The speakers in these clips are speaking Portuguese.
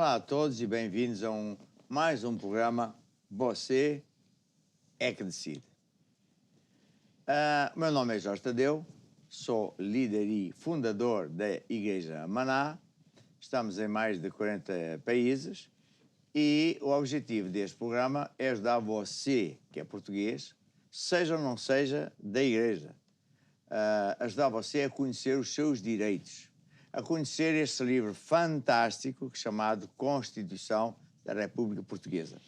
Olá a todos e bem-vindos a mais um programa Você é que Decide. Meu nome é Jorge Tadeu, sou líder e fundador da Igreja Maná. Estamos em mais de 40 países e o objetivo deste programa é ajudar você, que é português, seja ou não seja da Igreja, ajudar você a conhecer os seus direitos, a conhecer este livro fantástico chamado Constituição da República Portuguesa.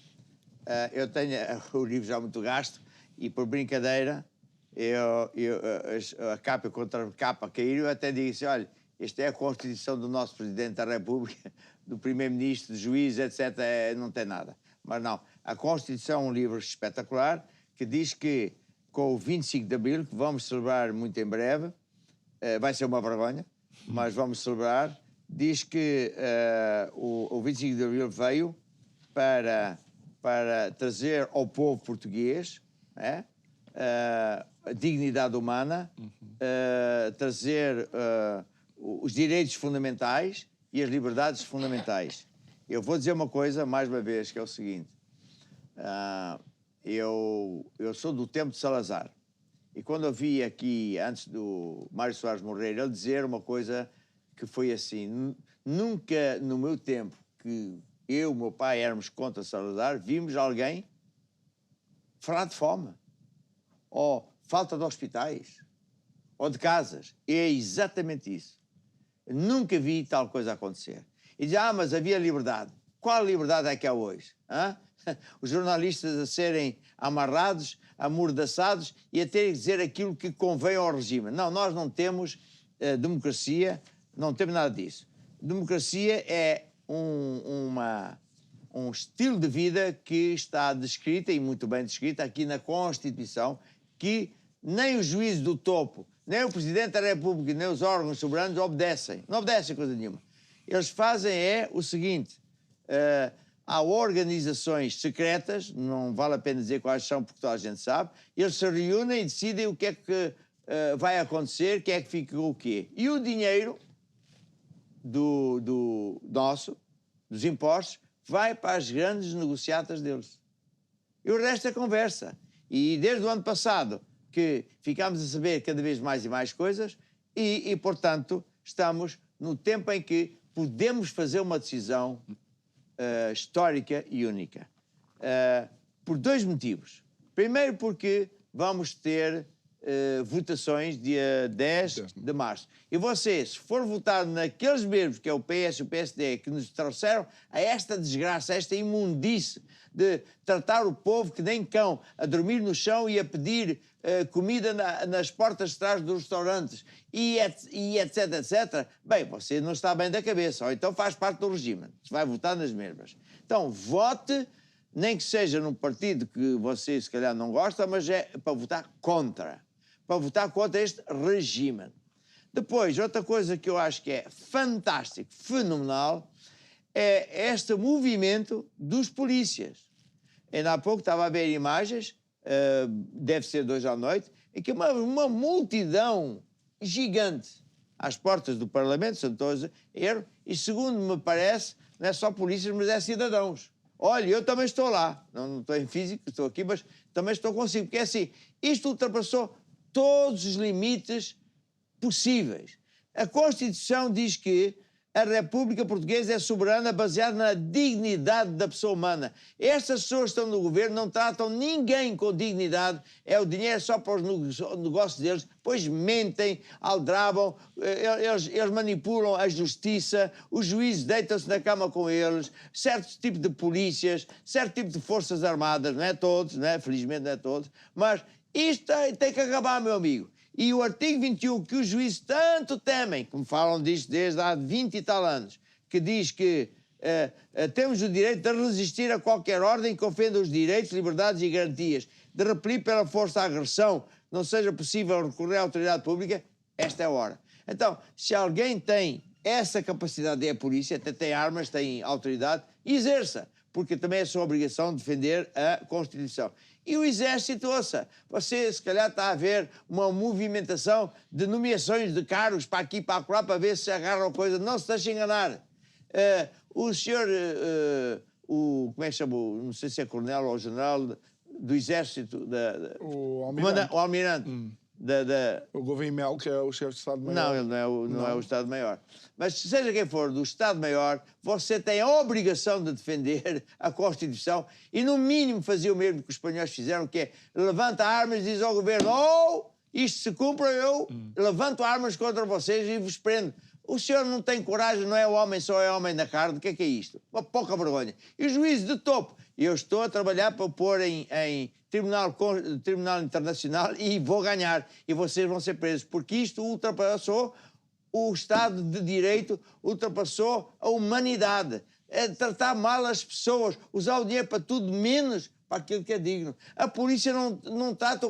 Eu tenho o livro já muito gasto e, por brincadeira, a capa contra a capa caíram, eu até disse, olha, esta é a Constituição do nosso Presidente da República, do Primeiro-Ministro, do Juiz, etc., não tem nada. Mas não, a Constituição é um livro espetacular que diz que, com o 25 de Abril, que vamos celebrar muito em breve, vai ser uma vergonha, mas vamos celebrar, diz que o 25 de Abril veio para trazer ao povo português a dignidade humana, trazer os direitos fundamentais e as liberdades fundamentais. Eu vou dizer uma coisa, mais uma vez, que é o seguinte. Eu sou do tempo de Salazar. E quando eu vi aqui, antes do Mário Soares morrer, ele dizer uma coisa que foi assim, nunca no meu tempo que eu e o meu pai éramos contra Salazar, vimos alguém falar de fome, ou falta de hospitais, ou de casas. É exatamente isso. Eu nunca vi tal coisa acontecer. E diz, mas havia liberdade. Qual liberdade é que há hoje? Os jornalistas a serem amarrados, amordaçados e a terem que dizer aquilo que convém ao regime. Não, nós não temos democracia, não temos nada disso. Democracia é um estilo de vida que está descrita, e muito bem descrita, aqui na Constituição, que nem os juízes do topo, nem o Presidente da República, nem os órgãos soberanos obedecem. Não obedecem coisa nenhuma. Eles fazem o seguinte... há organizações secretas, não vale a pena dizer quais são, porque toda a gente sabe, eles se reúnem e decidem o que é que vai acontecer, quem é que fica com o quê. E o dinheiro dos impostos, vai para as grandes negociatas deles. E o resto é conversa. E desde o ano passado que ficámos a saber cada vez mais e mais coisas e portanto, estamos no tempo em que podemos fazer uma decisão histórica e única. Por dois motivos. Primeiro porque vamos ter votações dia 10 de março. E você, se for votar naqueles mesmos, que é o PS e o PSD, que nos trouxeram a esta desgraça, a esta imundice de tratar o povo que nem cão, a dormir no chão e a pedir comida nas portas de trás dos restaurantes e etc, etc, bem, você não está bem da cabeça, ou então faz parte do regime, se vai votar nas mesmas. Então, vote, nem que seja num partido que você se calhar não gosta, mas é para votar contra este regime. Depois, outra coisa que eu acho que é fantástico, fenomenal, é este movimento dos polícias. Ainda há pouco estava a ver imagens, deve ser 2 à noite, em que uma multidão gigante às portas do Parlamento, são todos, e segundo me parece, não é só polícias, mas é cidadãos. Olha, eu também estou lá, não estou em físico, estou aqui, mas também estou consigo, porque é assim, isto ultrapassou todos os limites possíveis. A Constituição diz que a República Portuguesa é soberana baseada na dignidade da pessoa humana. Estas pessoas que estão no governo não tratam ninguém com dignidade, o dinheiro só para os negócios deles, pois mentem, aldrabam, eles manipulam a justiça, os juízes deitam-se na cama com eles, certo tipo de polícias, certo tipo de forças armadas, não é todos, felizmente não é todos, mas isto tem que acabar, meu amigo. E o artigo 21, que os juízes tanto temem, como falam disto desde há 20 e tal anos, que diz que temos o direito de resistir a qualquer ordem que ofenda os direitos, liberdades e garantias, de repelir pela força a agressão, não seja possível recorrer à autoridade pública, esta é a hora. Então, se alguém tem essa capacidade, é a polícia, até tem armas, tem autoridade, exerça, porque também é sua obrigação defender a Constituição. E o Exército, ouça, você se calhar está a ver uma movimentação de nomeações de cargos para aqui e para lá para ver se agarram coisa. Não se deixe enganar. O senhor, como é que chama? Não sei se é coronel ou general do Exército, o Almirante. O Almirante. O Gouveia Melo, que é o chefe de Estado-Maior. Não, ele não é o Estado-Maior. Mas seja quem for do Estado-Maior, você tem a obrigação de defender a Constituição e, no mínimo, fazer o mesmo que os espanhóis fizeram, que é levanta armas e diz ao governo: isto se cumpre, eu levanto armas contra vocês e vos prendo. O senhor não tem coragem, não é homem, só é homem da carne. O que é isto? Uma pouca vergonha. E os juízes de topo? Eu estou a trabalhar para pôr em tribunal internacional e vou ganhar. E vocês vão ser presos. Porque isto ultrapassou o Estado de Direito, ultrapassou a humanidade. É tratar mal as pessoas, usar o dinheiro para tudo menos para aquilo que é digno. A polícia não trata,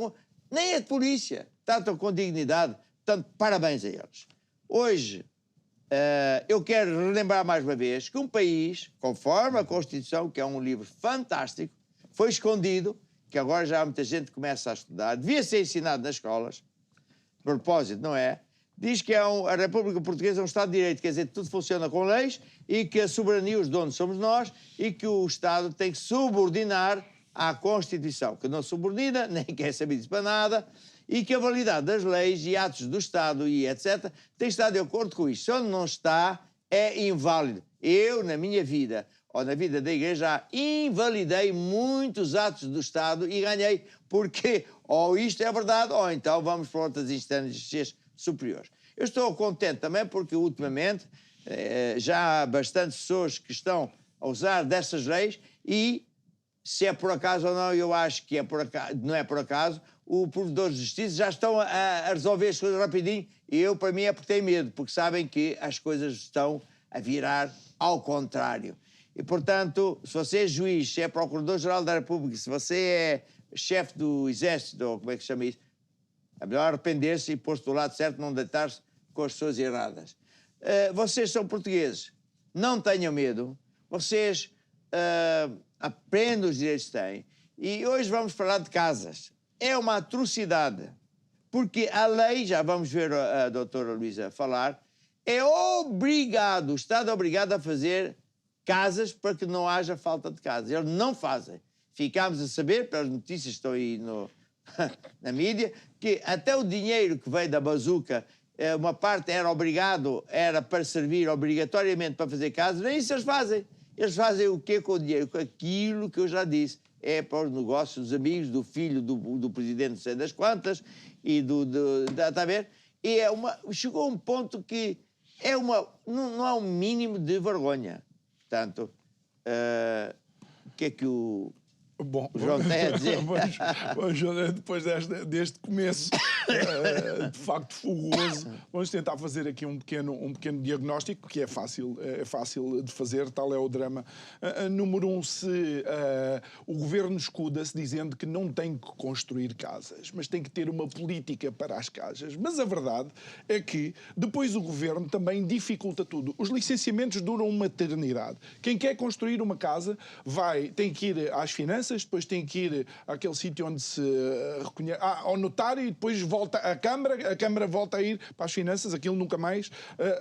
nem a polícia trata com dignidade. Portanto, parabéns a eles. Hoje, eu quero relembrar mais uma vez que um país, conforme a Constituição, que é um livro fantástico, foi escondido, que agora já muita gente começa a estudar, devia ser ensinado nas escolas, de propósito, não é? Diz que a República Portuguesa é um Estado de Direito, quer dizer, tudo funciona com leis e que a soberania, os donos somos nós e que o Estado tem que subordinar à Constituição, que não subordina, nem quer saber disso para nada, e que a validade das leis e atos do Estado e etc. tem estado de acordo com isto. Se onde não está, é inválido. Eu, na minha vida, ou na vida da Igreja, já invalidei muitos atos do Estado e ganhei, porque ou isto é verdade, ou então vamos para outras instâncias superiores. Eu estou contente também porque, ultimamente, já há bastantes pessoas que estão a usar dessas leis e, se é por acaso ou não, eu acho que é por acaso, não é por acaso, os provedores de justiça já estão a resolver as coisas rapidinho e eu, para mim, é porque tenho medo, porque sabem que as coisas estão a virar ao contrário. E, portanto, se você é juiz, se é procurador-geral da República, se você é chefe do Exército, ou como é que se chama isso, é melhor arrepender-se e pôr-se do lado certo, não deitar-se com as pessoas erradas. Vocês são portugueses, não tenham medo, vocês aprendam os direitos que têm. E hoje vamos falar de casas. É uma atrocidade, porque a lei, já vamos ver a doutora Luísa falar, é obrigado, o Estado é obrigado a fazer casas para que não haja falta de casas. Eles não fazem. Ficámos a saber, pelas notícias que estão aí na mídia, que até o dinheiro que veio da bazuca, uma parte era para servir obrigatoriamente para fazer casas, nem isso eles fazem. Eles fazem o quê com o dinheiro? Com aquilo que eu já disse. É para os negócios dos amigos, do filho do presidente, não sei das quantas, e está a ver? E chegou a um ponto que não há um mínimo de vergonha. Portanto, o que é que o João tem a dizer? Vamos, depois deste começo de facto fogoso, vamos tentar fazer aqui um pequeno diagnóstico, que é fácil de fazer, tal é o drama. Número 1, se o governo escuda-se dizendo que não tem que construir casas, mas tem que ter uma política para as casas. Mas a verdade é que depois o governo também dificulta tudo. Os licenciamentos duram uma eternidade. Quem quer construir uma casa tem que ir às finanças, depois tem que ir àquele sítio onde se reconhece, ao notário, e depois volta à Câmara, a Câmara volta a ir para as finanças, aquilo nunca mais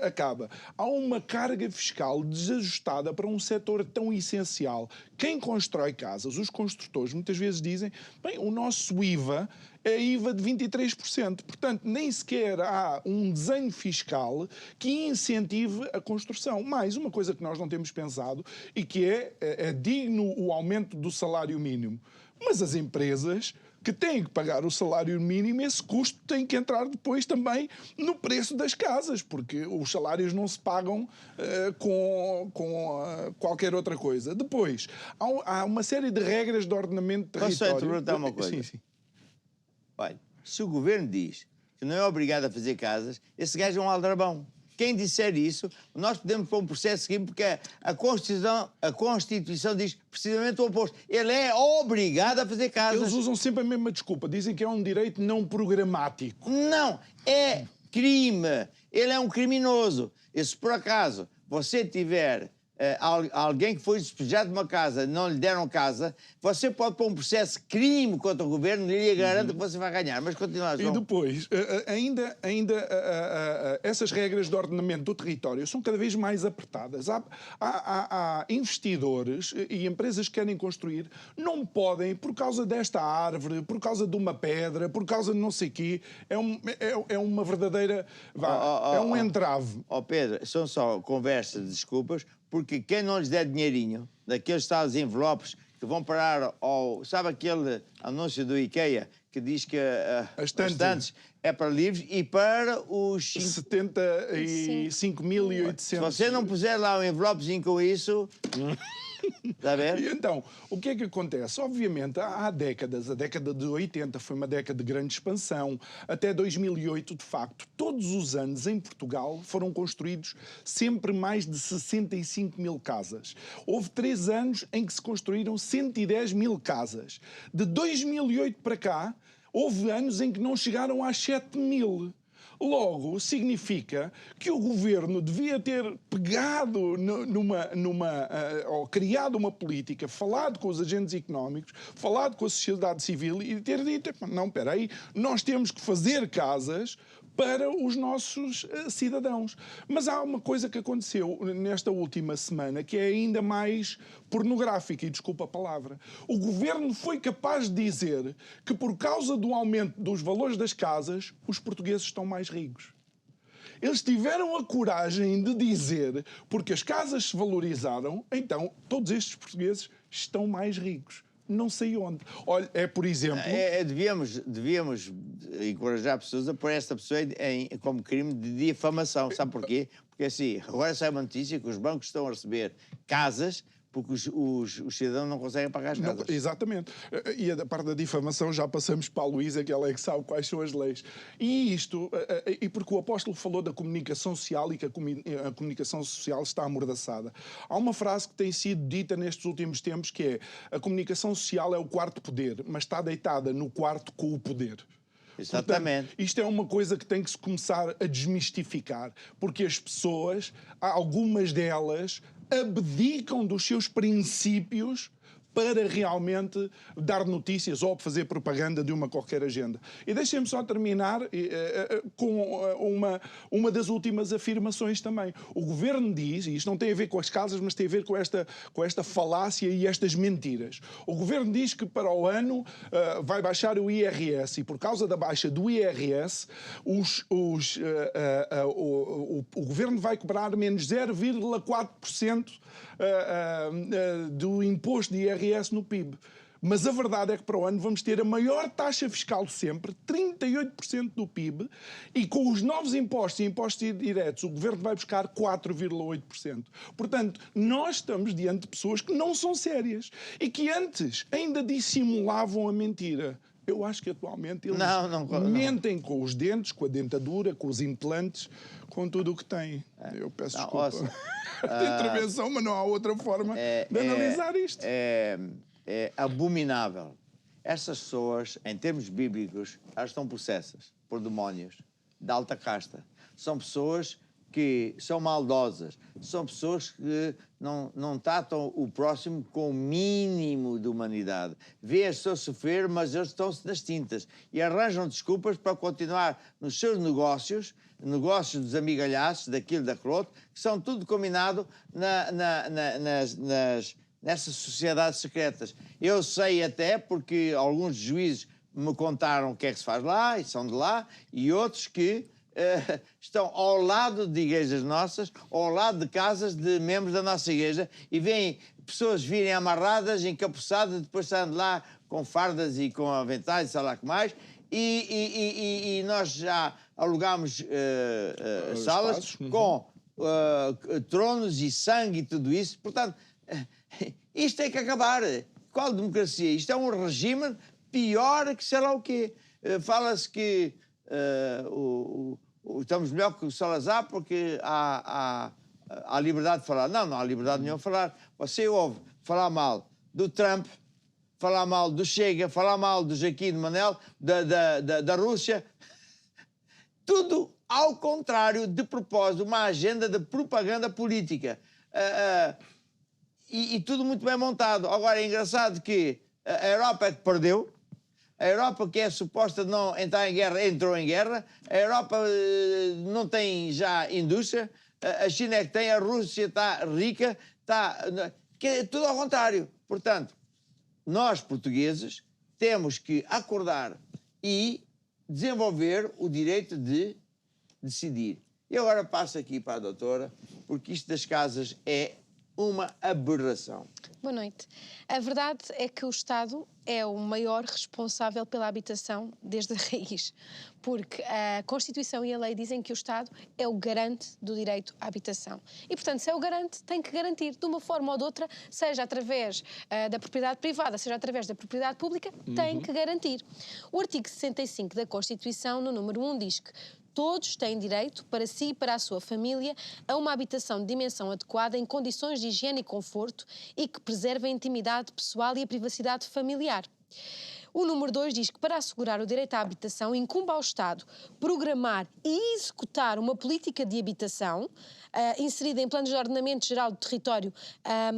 acaba. Há uma carga fiscal desajustada para um setor tão essencial. Quem constrói casas, os construtores, muitas vezes dizem, bem, o nosso IVA é IVA de 23%. Portanto, nem sequer há um desenho fiscal que incentive a construção. Mais uma coisa que nós não temos pensado e que é digno o aumento do salário mínimo. Mas as empresas que têm que pagar o salário mínimo, esse custo tem que entrar depois também no preço das casas, porque os salários não se pagam com qualquer outra coisa. Depois, há uma série de regras de ordenamento de território. Posso perguntar uma coisa? Sim. Olha, se o governo diz que não é obrigado a fazer casas, esse gajo é um aldrabão. Quem disser isso, nós podemos pôr um processo seguinte, porque a Constituição diz precisamente o oposto. Ele é obrigado a fazer casas. Eles usam sempre a mesma desculpa. Dizem que é um direito não programático. Não, é crime. Ele é um criminoso. E se por acaso você tiver alguém que foi despejado de uma casa, não lhe deram casa, você pode pôr um processo de crime contra o governo e lhe garante que você vai ganhar. Mas continua, João. E depois, essas regras de ordenamento do território são cada vez mais apertadas. Há investidores e empresas que querem construir, não podem, por causa desta árvore, por causa de uma pedra, por causa de não sei o quê, é uma verdadeira... é um entrave. Pedro, são só conversas de desculpas, porque quem não lhes der dinheirinho, daqueles tais envelopes que vão parar ao... Sabe aquele anúncio do IKEA que diz que as estantes é para livros e para os... 75.800... Se você não puser lá um envelopezinho com isso... Está a ver? E então, o que é que acontece? Obviamente, há décadas, a década de 80 foi uma década de grande expansão, até 2008, de facto, todos os anos em Portugal foram construídos sempre mais de 65 mil casas. Houve 3 anos em que se construíram 110 mil casas. De 2008 para cá, houve anos em que não chegaram às 7 mil. Logo, significa que o governo devia ter pegado ou criado uma política, falado com os agentes económicos, falado com a sociedade civil e ter dito, não, espera aí, nós temos que fazer casas para os nossos cidadãos. Mas há uma coisa que aconteceu nesta última semana que é ainda mais pornográfica, e desculpa a palavra. O governo foi capaz de dizer que por causa do aumento dos valores das casas, os portugueses estão mais ricos. Eles tiveram a coragem de dizer, porque as casas se valorizaram, então todos estes portugueses estão mais ricos. Não sei onde. Olha, por exemplo... Devíamos encorajar pessoas a pôr esta pessoa como crime de difamação. Sabe porquê? Porque assim, agora sai uma notícia que os bancos estão a receber casas porque os cidadãos não conseguem pagar as casas. Não, exatamente. E a parte da difamação já passamos para a Luísa, que ela é que sabe quais são as leis. E isto, e porque o apóstolo falou da comunicação social e que a comunicação social está amordaçada. Há uma frase que tem sido dita nestes últimos tempos que é: a comunicação social é o quarto poder, mas está deitada no quarto com o poder. Exatamente. Portanto, isto é uma coisa que tem que se começar a desmistificar, porque as pessoas, algumas delas, abdicam dos seus princípios para realmente dar notícias ou fazer propaganda de uma qualquer agenda. E deixem-me só terminar com uma das últimas afirmações também. O governo diz, e isto não tem a ver com as casas, mas tem a ver com esta falácia e estas mentiras. O governo diz que para o ano vai baixar o IRS, e por causa da baixa do IRS, o governo vai cobrar menos 0,4% do imposto de IRS no PIB. Mas a verdade é que para o ano vamos ter a maior taxa fiscal de sempre, 38% do PIB, e com os novos impostos e impostos diretos o governo vai buscar 4,8%. Portanto, nós estamos diante de pessoas que não são sérias e que antes ainda dissimulavam a mentira. Eu acho que atualmente eles mentem com os dentes, com a dentadura, com os implantes, com tudo o que têm. Eu peço desculpa da intervenção, mas não há outra forma de analisar isto. É abominável. Essas pessoas, em termos bíblicos, elas estão possessas por demónios de alta casta. São pessoas que são maldosas, são pessoas que não tratam o próximo com o mínimo de humanidade. Vê as pessoas sofrer, mas eles estão-se nas tintas e arranjam desculpas para continuar nos seus negócios dos amigalhaços, daquilo, daquele outro, que são tudo combinado nessas sociedades secretas. Eu sei até porque alguns juízes me contaram o que é que se faz lá, e são de lá, e outros que estão ao lado de igrejas nossas, ao lado de casas de membros da nossa igreja, e veem pessoas virem amarradas, encapuçadas, depois saem de lá com fardas e com aventais, sei lá o que mais, e nós já alugámos salas com tronos e sangue e tudo isso. Portanto, isto tem que acabar. Qual democracia? Isto é um regime pior que sei lá o quê. Fala-se que estamos melhor que o Salazar porque há liberdade de falar. Não há liberdade nenhuma de falar. Você ouve falar mal do Trump, falar mal do Chega, falar mal do Joaquim de Manel, da Rússia. Tudo ao contrário, de propósito, uma agenda de propaganda política. e tudo muito bem montado. Agora, é engraçado que a Europa é que perdeu. A Europa, que é suposta não entrar em guerra, entrou em guerra. A Europa não tem já indústria. A China é que tem, a Rússia está rica, que é tudo ao contrário. Portanto, nós, portugueses, temos que acordar e desenvolver o direito de decidir. E agora passo aqui para a doutora, porque isto das casas é uma aberração. Boa noite. A verdade é que o Estado é o maior responsável pela habitação desde a raiz, porque a Constituição e a lei dizem que o Estado é o garante do direito à habitação. E, portanto, se é o garante, tem que garantir, de uma forma ou de outra, seja através da propriedade privada, seja através da propriedade pública, tem que garantir. O artigo 65 da Constituição, no número 1, diz que todos têm direito, para si e para a sua família, a uma habitação de dimensão adequada em condições de higiene e conforto e que preserve a intimidade pessoal e a privacidade familiar. O número 2 diz que, para assegurar o direito à habitação, incumbe ao Estado programar e executar uma política de habitação inserida em planos de ordenamento geral do território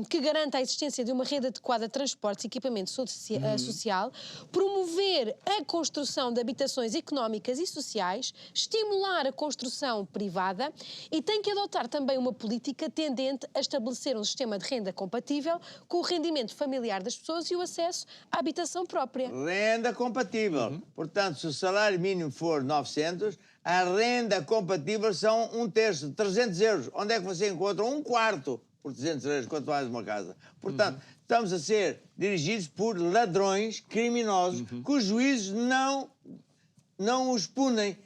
que garanta a existência de uma rede adequada de transportes e equipamento social, promover a construção de habitações económicas e sociais, estimular a construção privada e tem que adotar também uma política tendente a estabelecer um sistema de renda compatível com o rendimento familiar das pessoas e o acesso à habitação própria. Renda compatível. Portanto, se o salário mínimo for 900, a renda compatível são 1/3, 300 euros. Onde é que você encontra 1/4 por 300 euros, quanto mais uma casa? Portanto, estamos a ser dirigidos por ladrões criminosos que os juízes não os punem.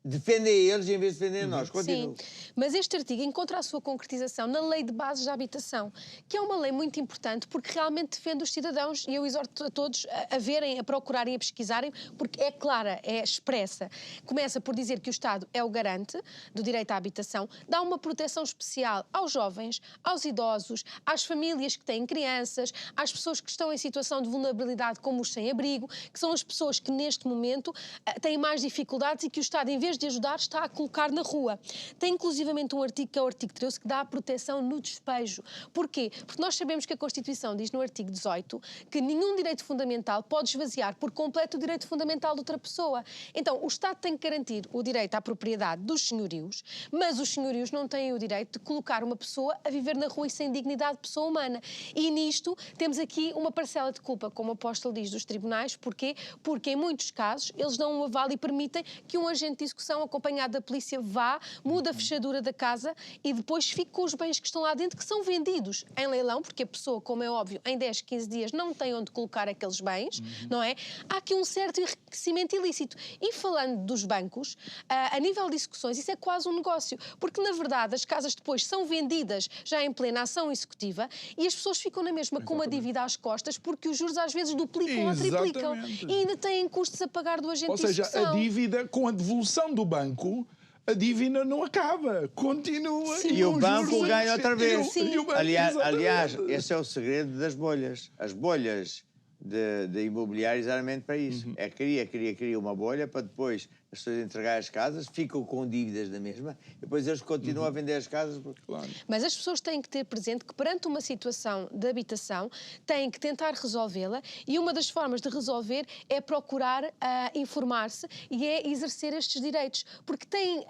Defendem eles em vez de defender nós. Continua. Sim, mas este artigo encontra a sua concretização na Lei de Bases da Habitação, que é uma lei muito importante porque realmente defende os cidadãos e eu exorto a todos a verem, a procurarem, a pesquisarem, porque é clara, é expressa. Começa por dizer que o Estado é o garante do direito à habitação, dá uma proteção especial aos jovens, aos idosos, às famílias que têm crianças, às pessoas que estão em situação de vulnerabilidade como os sem-abrigo, que são as pessoas que neste momento têm mais dificuldades e que o Estado, em vez de ajudar, está a colocar na rua. Tem inclusivamente um artigo, que é o artigo 13, que dá a proteção no despejo. Porquê? Porque nós sabemos que a Constituição diz no artigo 18 que nenhum direito fundamental pode esvaziar por completo o direito fundamental de outra pessoa. Então, o Estado tem que garantir o direito à propriedade dos senhorios, mas os senhorios não têm o direito de colocar uma pessoa a viver na rua e sem dignidade de pessoa humana. E nisto temos aqui uma parcela de culpa, como o apóstolo diz, dos tribunais. Porquê? Porque em muitos casos eles dão um aval e permitem que um agente de execução acompanhado da polícia vá, muda a fechadura da casa e depois fique com os bens que estão lá dentro, que são vendidos em leilão, porque a pessoa, como é óbvio, em 10, 15 dias não tem onde colocar aqueles bens, não é? Há aqui um certo enriquecimento ilícito. E falando dos bancos, a nível de execuções, isso é quase um negócio, porque na verdade as casas depois são vendidas já em plena ação executiva e as pessoas ficam na mesma com uma dívida às costas, porque os juros às vezes duplicam ou triplicam e ainda têm custos a pagar do agente de execução. Ou seja, a dívida com a devolução do banco, a dívida não acaba, continua. Sim. E o banco ganha outra vez. Aliás, exatamente. esse é o segredo das bolhas. As bolhas de imobiliário exatamente para isso. É cria uma bolha para depois as pessoas entregarem as casas, ficam com dívidas da mesma e depois eles continuam a vender as casas. Claro. Mas as pessoas têm que ter presente que perante uma situação de habitação têm que tentar resolvê-la e uma das formas de resolver é procurar informar-se e é exercer estes direitos, porque têm,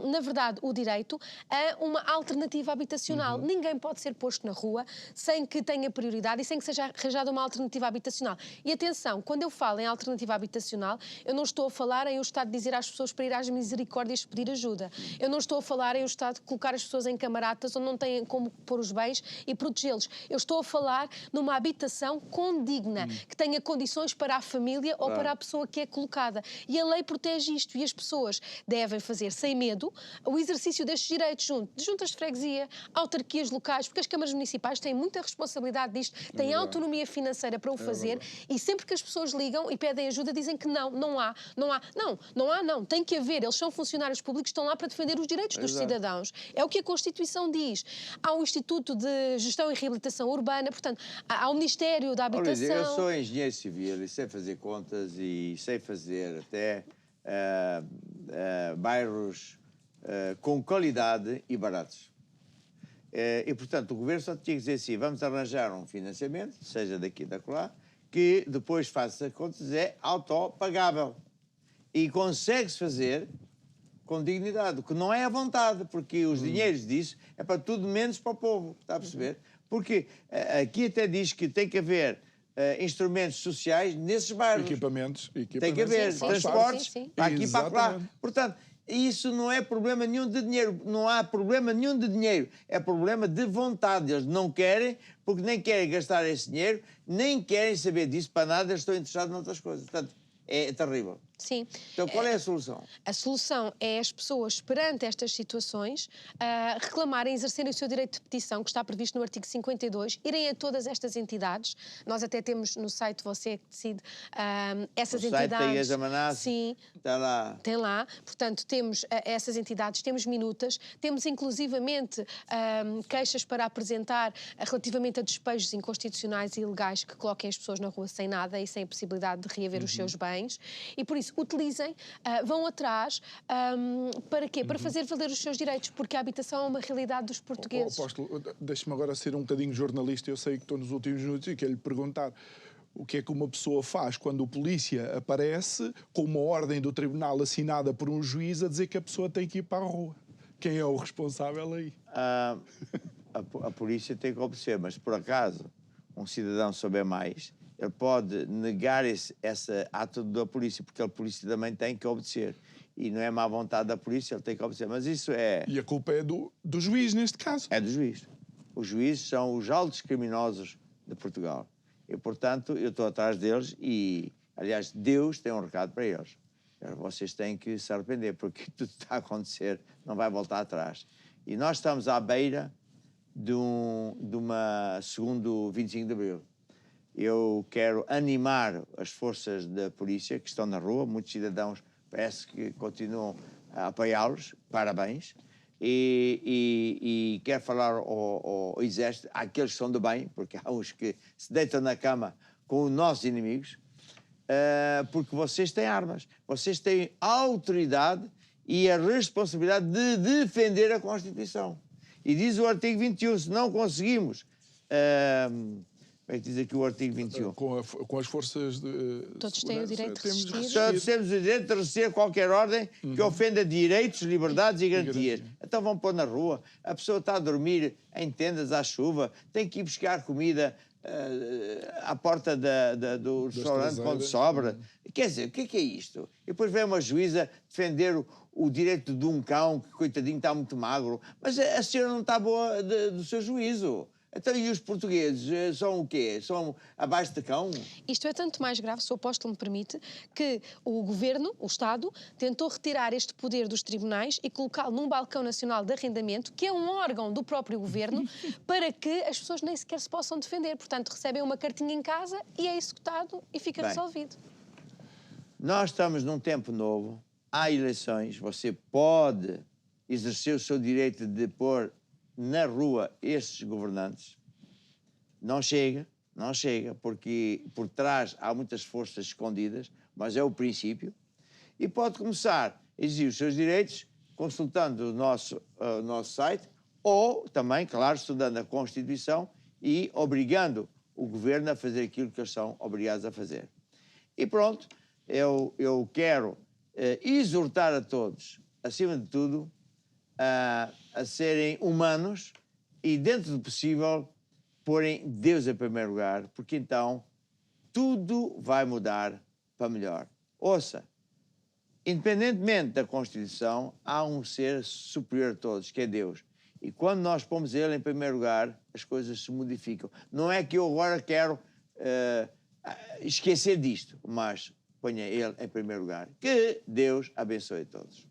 na verdade, o direito a uma alternativa habitacional. Ninguém pode ser posto na rua sem que tenha prioridade e sem que seja arranjada uma alternativa habitacional. E atenção, quando eu falo em alternativa habitacional, eu não estou a falar em o Estado dizer às pessoas para ir às misericórdias pedir ajuda. Eu não estou a falar em o Estado colocar as pessoas em camaratas onde não têm como pôr os bens e protegê-los. Eu estou a falar numa habitação condigna, que tenha condições para a família ou para a pessoa que é colocada. E a lei protege isto e as pessoas devem fazer sem medo o exercício destes direitos junto de juntas de freguesia, autarquias locais, porque as câmaras municipais têm muita responsabilidade disto, têm autonomia financeira para o fazer e sempre que as pessoas ligam e pedem ajuda dizem que não há. Tem que haver. Eles são funcionários públicos, estão lá para defender os direitos dos cidadãos. É o que a Constituição diz. Há o Instituto de Gestão e Reabilitação Urbana, portanto, há o Ministério da Habitação. Eu sou engenheiro civil e sei fazer contas e sei fazer até bairros com qualidade e baratos. E, portanto, o governo só tinha que dizer assim, vamos arranjar um financiamento, seja daqui da lá, que depois faça contas, é autopagável. E consegue-se fazer com dignidade, o que não é à vontade, porque os dinheiros disso é para tudo menos para o povo, está a perceber? Porque aqui até diz que tem que haver instrumentos sociais nesses bairros. Equipamentos. Tem que haver sim, transportes sim. para aqui e para lá. Exatamente. Portanto, isso não é problema nenhum de dinheiro. Não há problema nenhum de dinheiro. É problema de vontade. Eles não querem, porque nem querem gastar esse dinheiro, nem querem saber disso para nada, eles estão interessados noutras coisas. Portanto, é terrível. Sim. Então, qual é a solução? A solução é as pessoas, perante estas situações, reclamarem, exercerem o seu direito de petição, que está previsto no artigo 52, irem a todas estas entidades. Nós até temos no site Você é que Decide essas O entidades. site da Igreja Manasse Sim. está lá. Tem lá, portanto, temos essas entidades, temos minutas, temos inclusivamente queixas para apresentar relativamente a despejos inconstitucionais e ilegais que coloquem as pessoas na rua sem nada e sem a possibilidade de reaver os seus bens. E por isso, utilizem, vão atrás, para quê? Para fazer valer os seus direitos, porque a habitação é uma realidade dos portugueses. Apóstolo, deixe-me agora ser um bocadinho jornalista, eu sei que estou nos últimos minutos e quero lhe perguntar o que é que uma pessoa faz quando o polícia aparece com uma ordem do tribunal assinada por um juiz a dizer que a pessoa tem que ir para a rua. Quem é o responsável aí? A polícia tem que obedecer, mas por acaso um cidadão souber mais, ele pode negar esse ato da polícia, porque a polícia também tem que obedecer. E não é má vontade da polícia, ele tem que obedecer. Mas isso é... E a culpa é do juiz, neste caso. É do juiz. Os juízes são os altos criminosos de Portugal. E, portanto, eu estou atrás deles e, aliás, Deus tem um recado para eles. Vocês têm que se arrepender, porque tudo está a acontecer, não vai voltar atrás. E nós estamos à beira de uma segundo 25 de Abril. Eu quero animar as forças da polícia que estão na rua, muitos cidadãos parece que continuam a apoiá-los, parabéns, e quero falar ao Exército, àqueles que são do bem, porque há uns que se deitam na cama com os nossos inimigos, porque vocês têm armas, vocês têm a autoridade e a responsabilidade de defender a Constituição. E diz o artigo 21, se não conseguimos... Como é que diz aqui o artigo 21? Com as forças de Todos têm o direito de resistir. Todos temos o direito de resistir a qualquer ordem que ofenda direitos, liberdades e garantias. Então vão pôr na rua. A pessoa está a dormir em tendas à chuva, tem que ir buscar comida à porta do restaurante quando sobra. Quer dizer, o que é isto? E depois vem uma juíza defender o direito de um cão que, coitadinho, está muito magro. Mas a senhora não está boa do seu juízo. Então, e os portugueses são o quê? São abaixo de cão? Isto é tanto mais grave, se o apóstolo me permite, que o governo, o Estado, tentou retirar este poder dos tribunais e colocá-lo num balcão nacional de arrendamento, que é um órgão do próprio governo, para que as pessoas nem sequer se possam defender. Portanto, recebem uma cartinha em casa e é executado e fica resolvido. Nós estamos num tempo novo, há eleições, você pode exercer o seu direito de pôr na rua estes governantes. Não chega, porque por trás há muitas forças escondidas, mas é o princípio. E pode começar a exigir os seus direitos consultando o nosso site ou também, claro, estudando a Constituição e obrigando o governo a fazer aquilo que eles são obrigados a fazer. E pronto, eu quero exortar a todos, acima de tudo, a serem humanos e, dentro do possível, porem Deus em primeiro lugar, porque então tudo vai mudar para melhor. Ouça, independentemente da Constituição, há um ser superior a todos, que é Deus. E quando nós pomos Ele em primeiro lugar, as coisas se modificam. Não é que eu agora quero esquecer disto, mas ponha Ele em primeiro lugar. Que Deus abençoe a todos.